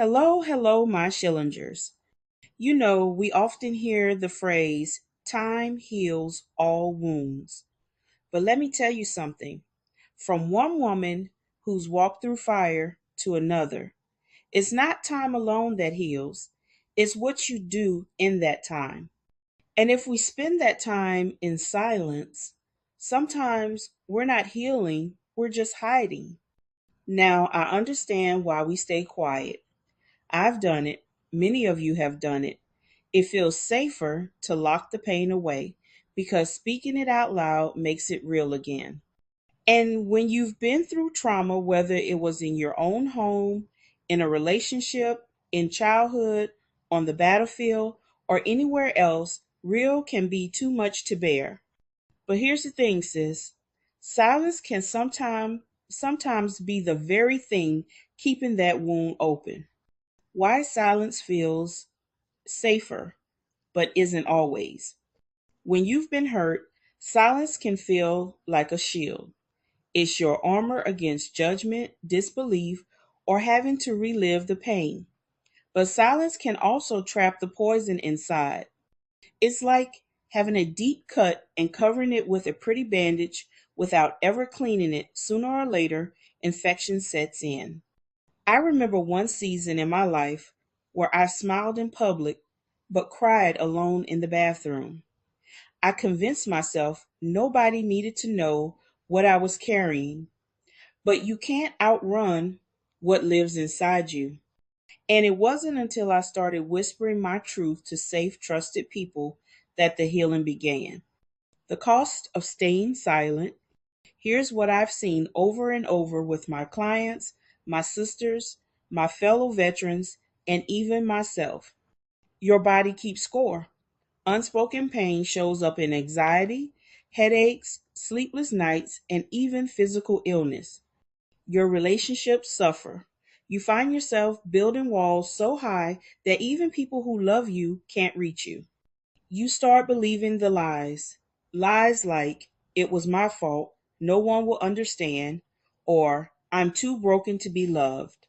Hello, hello, my Schillingers. We often hear the phrase, time heals all wounds. But let me tell you something. From one woman who's walked through fire to another, it's not time alone that heals, it's what you do in that time. And if we spend that time in silence, sometimes we're not healing, we're just hiding. Now, I understand why we stay quiet. I've done it. Many of you have done it. It feels safer to lock the pain away because speaking it out loud makes it real again. And when you've been through trauma, whether it was in your own home, in a relationship, in childhood, on the battlefield, or anywhere else, real can be too much to bear. But here's the thing, sis. Silence can sometimes be the very thing keeping that wound open. Why silence feels safer, but isn't always. When you've been hurt, silence can feel like a shield. It's your armor against judgment, disbelief, or having to relive the pain. But silence can also trap the poison inside. It's like having a deep cut and covering it with a pretty bandage without ever cleaning it. Sooner or later, infection sets in. I remember one season in my life where I smiled in public but cried alone in the bathroom. I convinced myself nobody needed to know what I was carrying, but you can't outrun what lives inside you. And it wasn't until I started whispering my truth to safe, trusted people that the healing began. The cost of staying silent. Here's what I've seen over and over with my clients, my sisters, my fellow veterans, and even myself. Your body keeps score. Unspoken pain shows up in anxiety, headaches, sleepless nights, and even physical illness. Your relationships suffer. You find yourself building walls so high that even people who love you can't reach you. You start believing the lies. Lies like, it was my fault, no one will understand, or I'm too broken to be loved.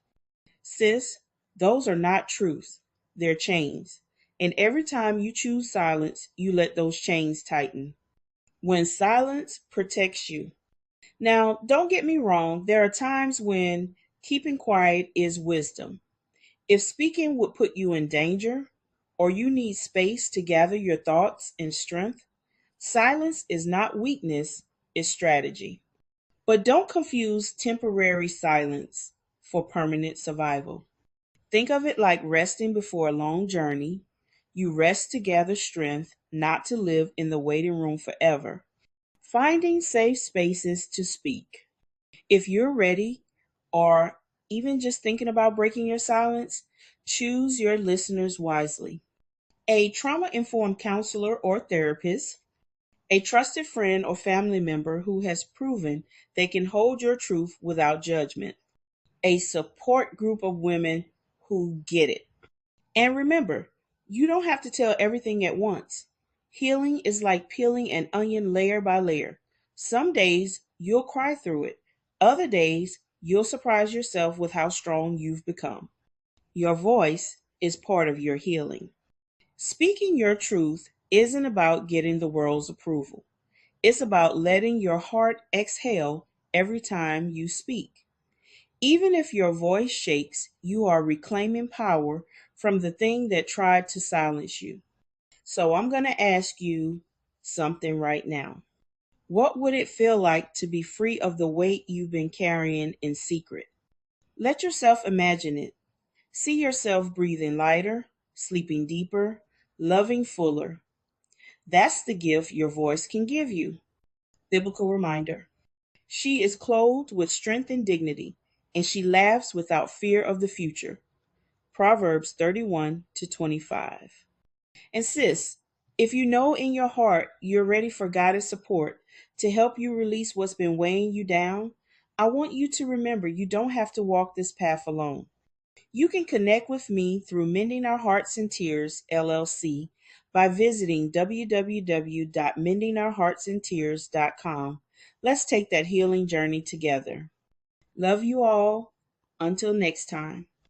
Sis, those are not truths, they're chains. And every time you choose silence, you let those chains tighten. When silence protects you. Now, don't get me wrong, there are times when keeping quiet is wisdom. If speaking would put you in danger, or you need space to gather your thoughts and strength, silence is not weakness, it's strategy. But don't confuse temporary silence for permanent survival. Think of it like resting before a long journey. You rest to gather strength, not to live in the waiting room forever. Finding safe spaces to speak. If you're ready, or even just thinking about breaking your silence, choose your listeners wisely. A trauma informed counselor or therapist, a trusted friend or family member who has proven they can hold your truth without judgment, a support group of women who get it. And remember, you don't have to tell everything at once. Healing is like peeling an onion layer by layer. Some days you'll cry through it, other days you'll surprise yourself with how strong you've become. Your voice is part of your healing. Speaking your truth isn't about getting the world's approval, it's about letting your heart exhale every time you speak. Even if your voice shakes, you are reclaiming power from the thing that tried to silence you. So I'm going to ask you something right now. What would it feel like to be free of the weight you've been carrying in secret? Let yourself imagine it. See yourself breathing lighter, sleeping deeper, loving fuller. That's the gift your voice can give you. Biblical reminder. She is clothed with strength and dignity, and she laughs without fear of the future. Proverbs 31 to 25. And sis, if you know in your heart you're ready for guided support to help you release what's been weighing you down, I want you to remember you don't have to walk this path alone. You can connect with me through Mending Our Hearts and Tears, LLC, by visiting www.mendingourheartsandtears.com. Let's take that healing journey together. Love you all. Until next time.